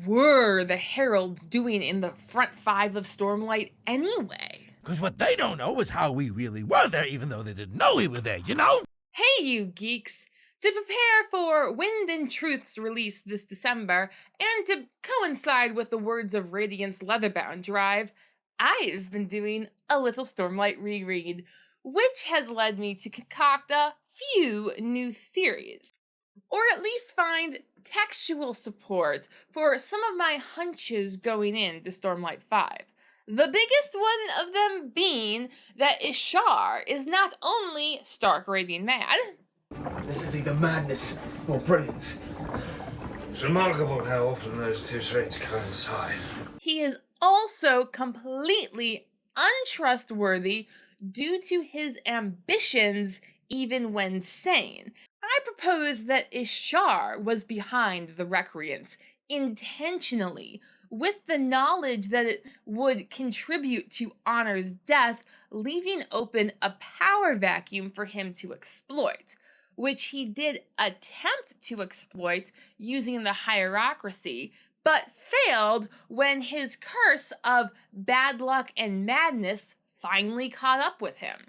were the heralds doing in the front five of Stormlight anyway? Because what they don't know is how we really were there, even though they didn't know we were there, you know? Hey, you geeks! To prepare for Wind and Truth's release this December, and to coincide with the Words of Radiance Leatherbound drive, I've been doing a little Stormlight reread, which has led me to concoct a few new theories, or at least find textual support for some of my hunches going into Stormlight 5. The biggest one of them being that Ishar is not only stark raving mad. This is either madness or brilliance. It's remarkable how often those two traits coincide. He is also completely untrustworthy due to his ambitions even when sane. I propose that Ishar was behind the Recreants intentionally, with the knowledge that it would contribute to Honor's death, leaving open a power vacuum for him to exploit, which he did attempt to exploit using the hierarchy, but failed when his curse of bad luck and madness finally caught up with him.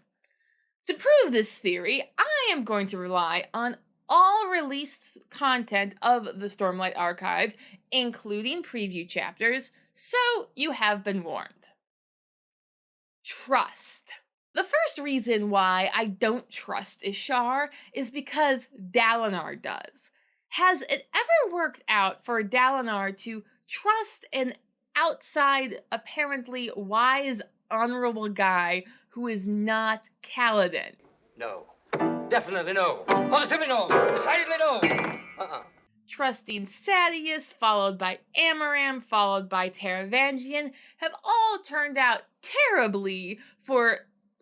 To prove this theory, I am going to rely on all released content of the Stormlight Archive, including preview chapters, so you have been warned. Trust. The first reason why I don't trust Ishar is because Dalinar does. Has it ever worked out for Dalinar to trust an outside, apparently wise, honorable guy who is not Kaladin? No. Definitely no. Positively no. Decidedly no. Trusting Sadeas, followed by Amaram, followed by Taravangian, have all turned out terribly for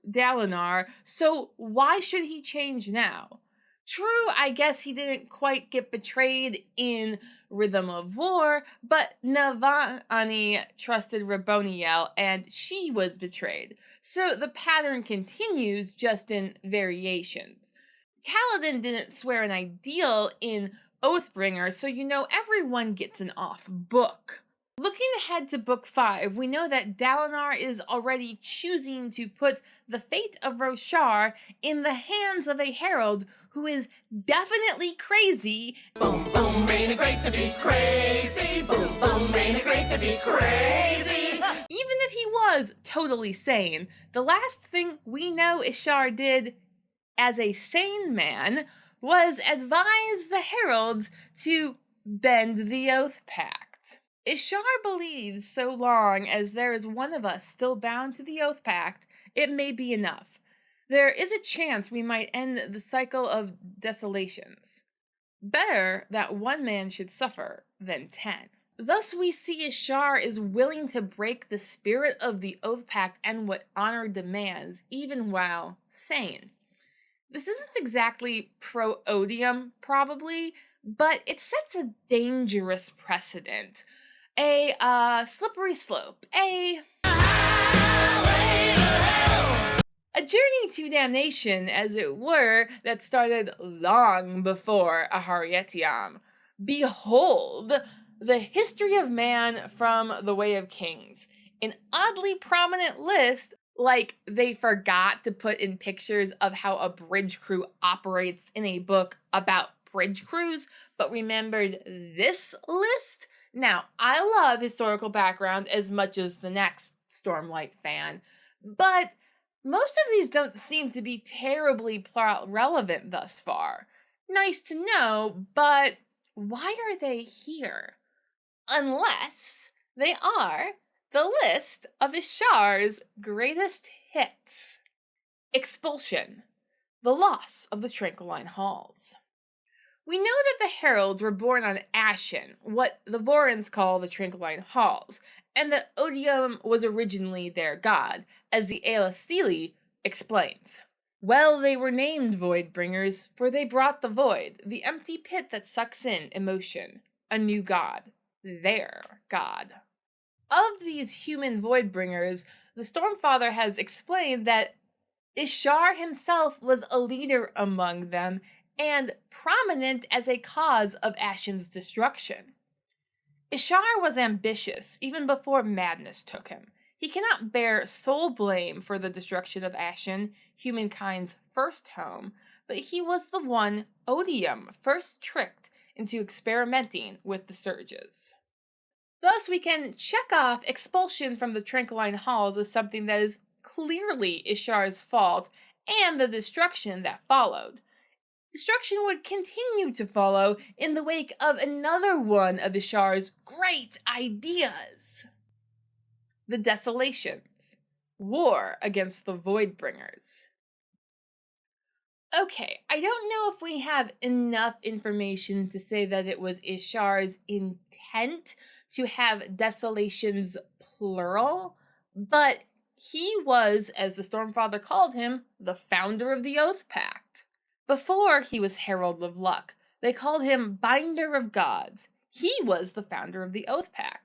Dalinar, so why should he change now? True, I guess he didn't quite get betrayed in Rhythm of War, but Navani trusted Raboniel, and she was betrayed. So the pattern continues, just in variations. Kaladin didn't swear an ideal in Oathbringer, so everyone gets an off book. Looking ahead to Book 5, we know that Dalinar is already choosing to put the fate of Roshar in the hands of a herald who is definitely crazy. Boom, boom, ain't it great to be crazy? Boom, boom, ain't it great to be crazy? Even if he was totally sane, the last thing we know Ishar did as a sane man was advise the heralds to bend the oath pact. Ishar believes so long as there is one of us still bound to the oath pact, it may be enough. There is a chance we might end the cycle of desolations. Better that one man should suffer than 10. Thus we see Ishar is willing to break the spirit of the oath pact and what honor demands, even while sane. This isn't exactly pro-Odium, probably, but it sets a dangerous precedent. A slippery slope. A journey to damnation, as it were, that started long before Aharietiam. Behold, the history of man from the Way of Kings. An oddly prominent list, like they forgot to put in pictures of how a bridge crew operates in a book about bridge crews, but remembered this list? Now, I love historical background as much as the next Stormlight fan, but most of these don't seem to be terribly plot relevant thus far. Nice to know, but why are they here? Unless they are the list of Ishar's greatest hits. Expulsion. The loss of the Tranquiline Halls. We know that the heralds were born on Ashen, what the Vorans call the Tranquiline Halls, and that Odium was originally their god, as the Aelastili explains. Well, they were named Voidbringers, for they brought the void, the empty pit that sucks in emotion, a new god, their god. Of these human Voidbringers, the Stormfather has explained that Ishar himself was a leader among them, and prominent as a cause of Ashen's destruction. Ishar was ambitious even before madness took him. He cannot bear sole blame for the destruction of Ashen, humankind's first home, but he was the one Odium first tricked into experimenting with the surges. Thus, we can check off expulsion from the Tranquiline Halls as something that is clearly Ishar's fault and the destruction that followed. Destruction would continue to follow in the wake of another one of Ishar's great ideas. The Desolations. War against the Voidbringers. Okay, I don't know if we have enough information to say that it was Ishar's intent to have desolations plural, but he was, as the Stormfather called him, the founder of the Oath Pact. Before he was Herald of Luck, they called him Binder of Gods. He was the founder of the Oath Pact.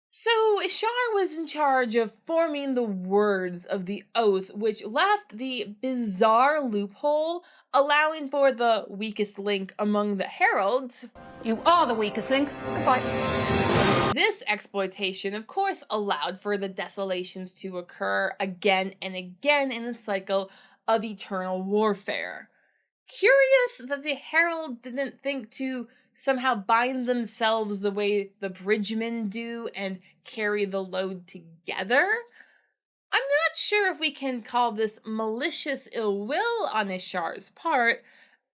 So Ishar was in charge of forming the words of the oath, which left the bizarre loophole allowing for the weakest link among the heralds. You are the weakest link. Goodbye. This exploitation, of course, allowed for the desolations to occur again and again in the cycle of eternal warfare. Curious that the herald didn't think to somehow bind themselves the way the bridgemen do and carry the load together. I'm not sure if we can call this malicious ill will on Ishar's part,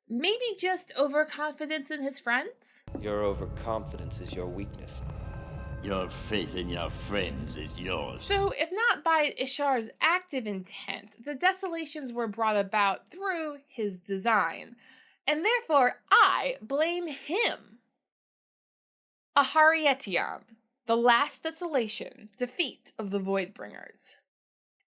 maybe just overconfidence in his friends? Your overconfidence is your weakness. Your faith in your friends is yours. So, if not by Ishar's active intent, the desolations were brought about through his design, and therefore I blame him. Aharietiam, the last desolation, defeat of the Voidbringers.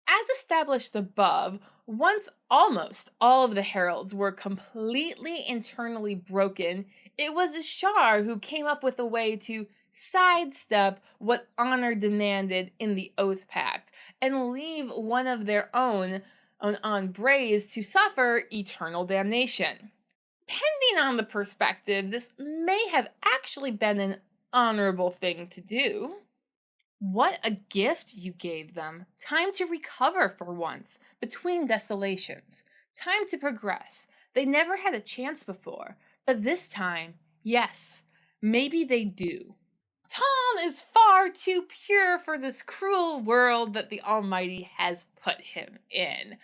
As established above, once almost all of the heralds were completely internally broken, it was Ishar who came up with a way to sidestep what honor demanded in the Oath Pact and leave one of their own on Braze to suffer eternal damnation. Depending on the perspective, this may have actually been an honorable thing to do. What a gift you gave them. Time to recover for once, between desolations. Time to progress. They never had a chance before, but this time, yes, maybe they do. Tom is far too pure for this cruel world that the Almighty has put him in.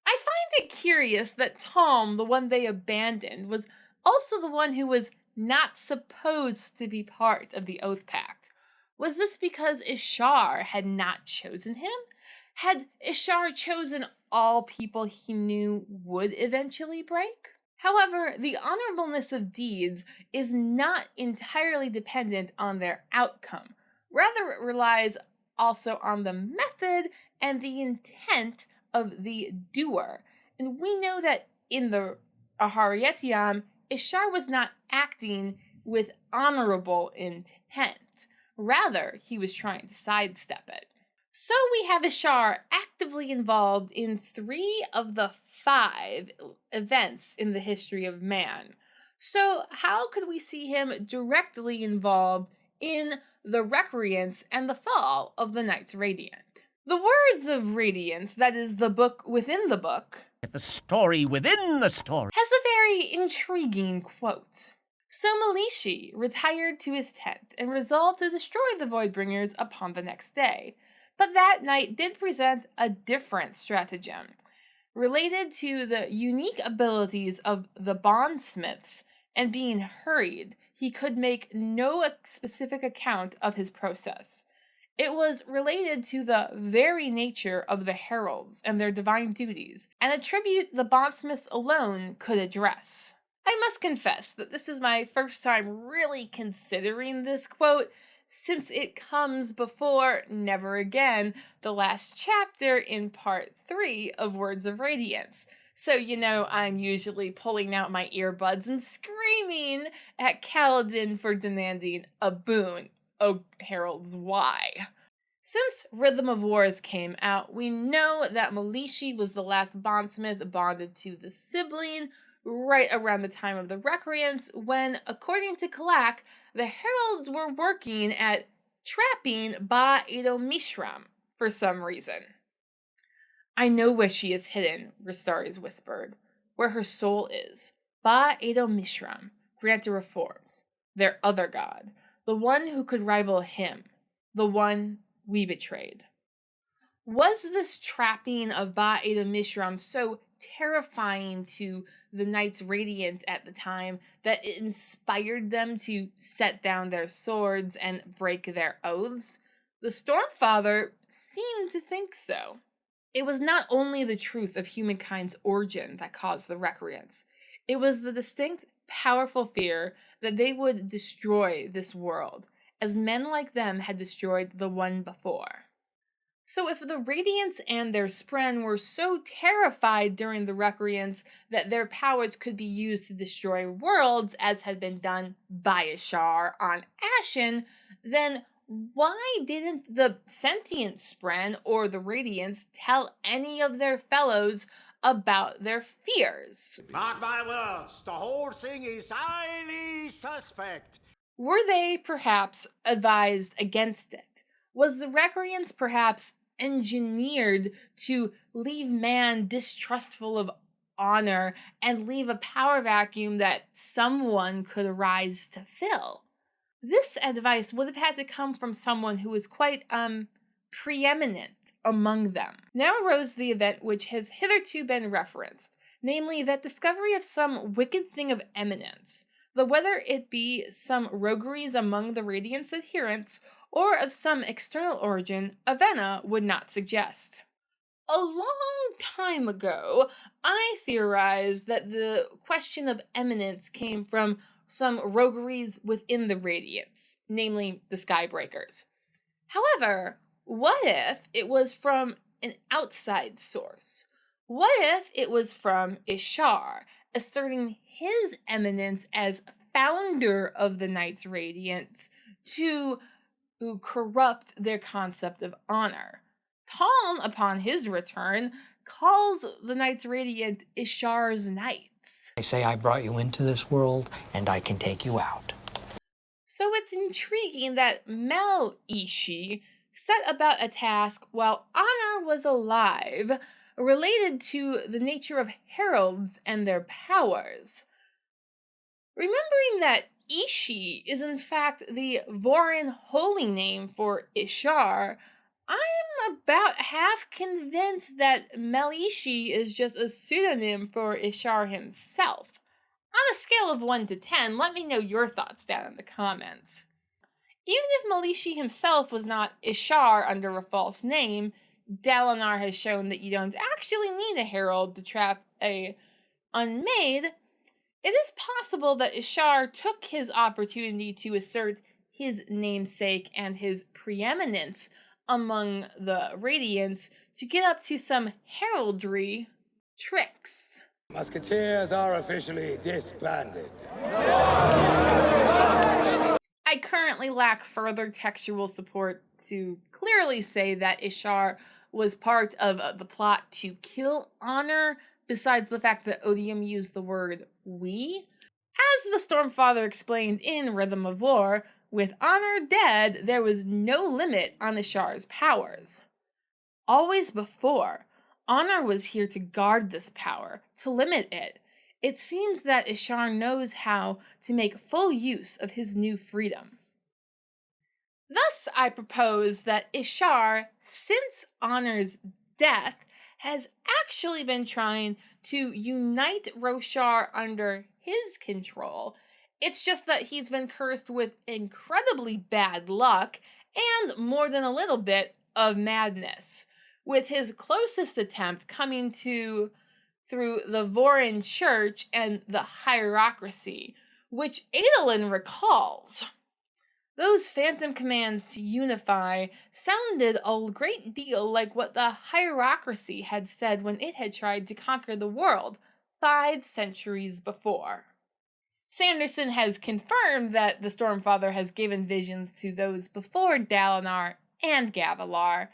I find it curious that Tom, the one they abandoned, was also the one who was not supposed to be part of the Oath Pact. Was this because Ishar had not chosen him? Had Ishar chosen all people he knew would eventually break? However, the honorableness of deeds is not entirely dependent on their outcome. Rather, it relies also on the method and the intent of the doer. And we know that in the Aharietiam, Ishar was not acting with honorable intent. Rather, he was trying to sidestep it. So we have Ishar actively involved in 3 of the 5 events in the history of man. So how could we see him directly involved in the Recreance and the fall of the Knights Radiant? The Words of Radiance, that is the book within the book, The story within the story. has a very intriguing quote. So Malishi retired to his tent and resolved to destroy the Voidbringers upon the next day. But that night did present a different stratagem, related to the unique abilities of the bondsmiths, and being hurried, he could make no specific account of his process. It was related to the very nature of the heralds and their divine duties, and a tribute the bondsmiths alone could address. I must confess that this is my first time really considering this quote, since it comes before Never Again, the last chapter in part 3 of Words of Radiance. So, I'm usually pulling out my earbuds and screaming at Kaladin for demanding a boon. Oh, heralds, why? Since Rhythm of Wars came out, we know that Malishi was the last bondsmith bonded to the sibling right around the time of the Recreance, when, according to Kalak, the heralds were working at trapping Ba-Ado Mishram for some reason. "I know where she is hidden," Restares whispered. "Where her soul is. Ba-Ado Mishram granted reforms. Their other god. The one who could rival him. The one we betrayed." Was this trapping of Ba-Ado Mishram so terrifying to the Knights Radiant at the time that it inspired them to set down their swords and break their oaths? The Stormfather seemed to think so. It was not only the truth of humankind's origin that caused the recreants. It was the distinct, powerful fear that they would destroy this world, as men like them had destroyed the one before. So if the Radiants and their Spren were so terrified during the Recreants that their powers could be used to destroy worlds, as had been done by Ishar on Ashen, then why didn't the sentient Spren or the Radiants tell any of their fellows about their fears? Mark my words, the whole thing is highly suspect. Were they perhaps advised against it? Was the Recreants perhaps engineered to leave man distrustful of honor and leave a power vacuum that someone could arise to fill? This advice would have had to come from someone who was quite, preeminent among them. Now arose the event which has hitherto been referenced, namely that discovery of some wicked thing of eminence, though whether it be some rogueries among the Radiant's adherents or of some external origin, Avenna would not suggest. A long time ago, I theorized that the question of eminence came from some rogueries within the Radiants, namely the Skybreakers. However, what if it was from an outside source? What if it was from Ishar, asserting his eminence as founder of the Knights Radiant to corrupt their concept of honor? Taln, upon his return, calls the Knights Radiant Ishar's Knights. I say I brought you into this world, and I can take you out. So it's intriguing that Mel Ishi set about a task while Honor was alive, related to the nature of heralds and their powers. Remembering that Ishi is in fact the Vorin holy name for Ishar, I'm about half convinced that Melishi is just a pseudonym for Ishar himself. On a scale of 1 to 10, let me know your thoughts down in the comments. Even if Melishi himself was not Ishar under a false name, Dalinar has shown that you don't actually need a herald to trap a unmade. It is possible that Ishar took his opportunity to assert his namesake and his preeminence among the Radiants to get up to some heraldry tricks. Musketeers are officially disbanded. I currently lack further textual support to clearly say that Ishar was part of the plot to kill Honor, besides the fact that Odium used the word we. As the Stormfather explained in Rhythm of War, with Honor dead, there was no limit on Ishar's powers. Always before, Honor was here to guard this power, to limit it. It seems that Ishar knows how to make full use of his new freedom. Thus, I propose that Ishar, since Honor's death, has actually been trying to unite Roshar under his control. It's just that he's been cursed with incredibly bad luck and more than a little bit of madness, with his closest attempt coming through the Vorin Church and the Hierocracy, which Adolin recalls. Those phantom commands to unify sounded a great deal like what the Hierocracy had said when it had tried to conquer the world 5 centuries before. Sanderson has confirmed that the Stormfather has given visions to those before Dalinar and Gavilar,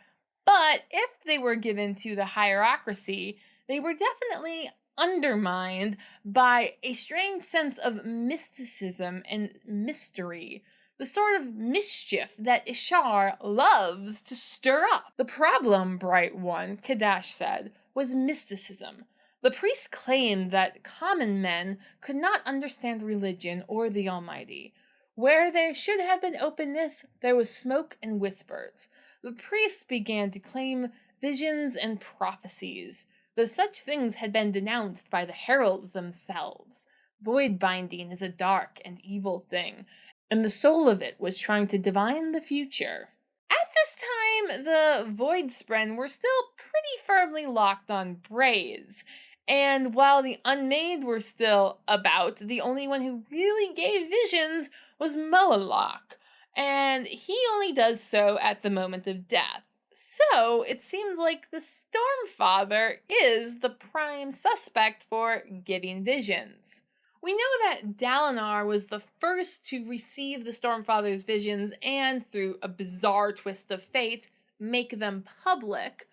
but if they were given to the Hierocracy, they were definitely undermined by a strange sense of mysticism and mystery, the sort of mischief that Ishar loves to stir up. The problem, Bright One, Kadash said, was mysticism. The priests claimed that common men could not understand religion or the Almighty. Where there should have been openness, there was smoke and whispers. The priests began to claim visions and prophecies, though such things had been denounced by the heralds themselves. Void binding is a dark and evil thing, and the soul of it was trying to divine the future. At this time, the Voidspren were still pretty firmly locked on Braze, and while the Unmade were still about, the only one who really gave visions was Moalock, and he only does so at the moment of death. So, it seems like the Stormfather is the prime suspect for giving visions. We know that Dalinar was the first to receive the Stormfather's visions and, through a bizarre twist of fate, make them public.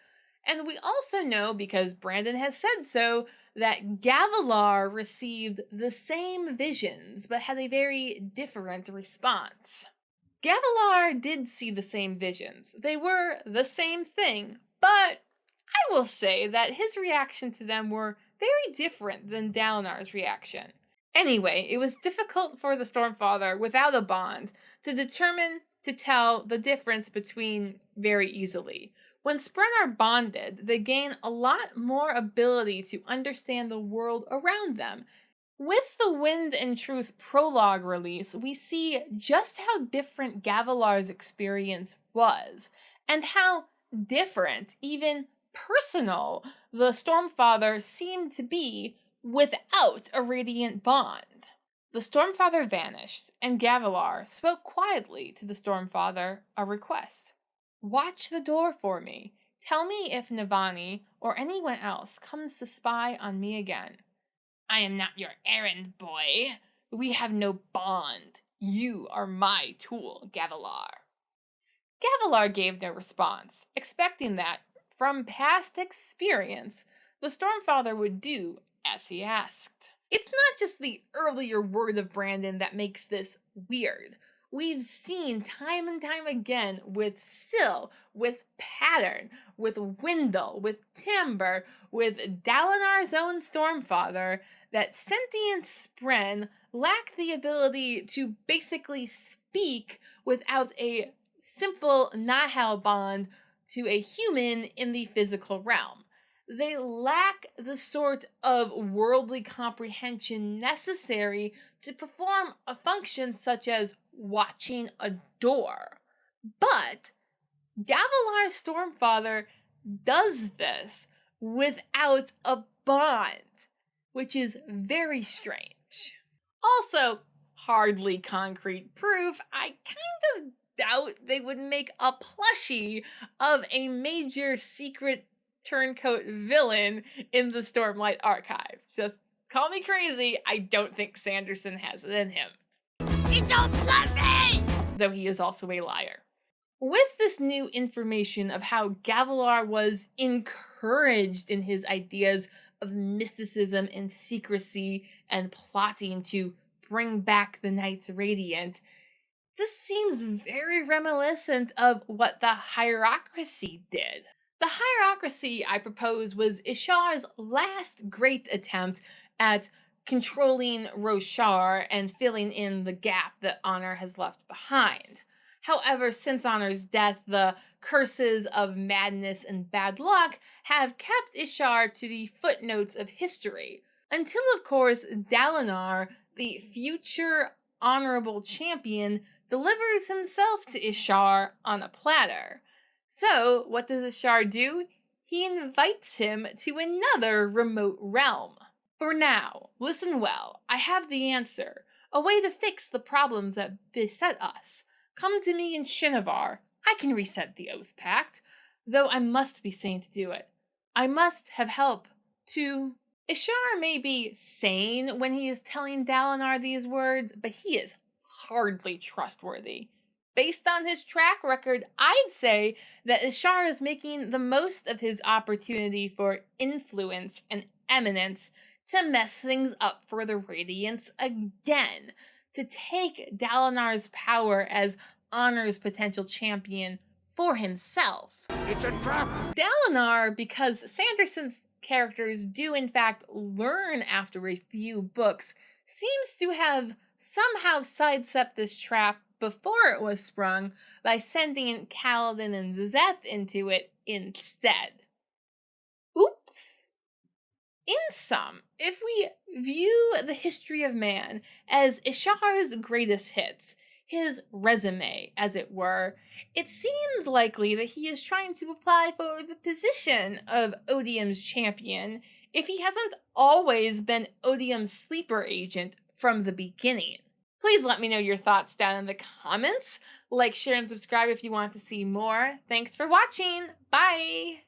And we also know, because Brandon has said so, that Gavilar received the same visions, but had a very different response. Gavilar did see the same visions. They were the same thing, but I will say that his reaction to them were very different than Dalinar's reaction. Anyway, it was difficult for the Stormfather, without a bond, to tell the difference between very easily. When Spren are bonded, they gain a lot more ability to understand the world around them. With the Wind and Truth prologue release, we see just how different Gavilar's experience was, and how different, even personal, the Stormfather seemed to be without a radiant bond. The Stormfather vanished, and Gavilar spoke quietly to the Stormfather a request. "Watch the door for me. Tell me if Navani or anyone else comes to spy on me again." "I am not your errand boy. We have no bond. You are my tool, Gavilar." Gavilar gave no response, expecting that, from past experience, the Stormfather would do as he asked. It's not just the earlier word of Brandon that makes this weird. We've seen time and time again with Syl, with Pattern, with Wendell, with Timber, with Dalinar's own Stormfather, that sentient Spren lack the ability to basically speak without a simple Nahal bond to a human in the physical realm. They lack the sort of worldly comprehension necessary to perform a function such as watching a door. But Gavilar's Stormfather does this without a bond, which is very strange. Also, hardly concrete proof, I kind of doubt they would make a plushie of a major secret turncoat villain in the Stormlight archive. Just call me crazy, I don't think Sanderson has it in him. You don't love me! Though he is also a liar. With this new information of how Gavilar was encouraged in his ideas of mysticism and secrecy and plotting to bring back the Knights Radiant, this seems very reminiscent of what the Hierocracy did. The Hierocracy, I propose, was Ishar's last great attempt at controlling Roshar and filling in the gap that Honor has left behind. However, since Honor's death, the curses of madness and bad luck have kept Ishar to the footnotes of history, until, of course, Dalinar, the future honorable champion, delivers himself to Ishar on a platter. So, what does Ishar do? He invites him to another remote realm. For now, listen well, I have the answer, a way to fix the problems that beset us. Come to me in Shinovar. I can reset the Oath Pact, though I must be sane to do it. I must have help to... Ishar may be sane when he is telling Dalinar these words, but he is hardly trustworthy. Based on his track record, I'd say that Ishar is making the most of his opportunity for influence and eminence to mess things up for the Radiants again, to take Dalinar's power as Honor's potential champion for himself. It's a trap! Dalinar, because Sanderson's characters do in fact learn after a few books, seems to have somehow sidestepped this trap before it was sprung by sending in Kaladin and Zeth into it instead. Oops. In sum, if we view the history of man as Ishar's greatest hits, his resume, as it were, it seems likely that he is trying to apply for the position of Odium's champion if he hasn't always been Odium's sleeper agent from the beginning. Please let me know your thoughts down in the comments. Like, share, and subscribe if you want to see more. Thanks for watching. Bye!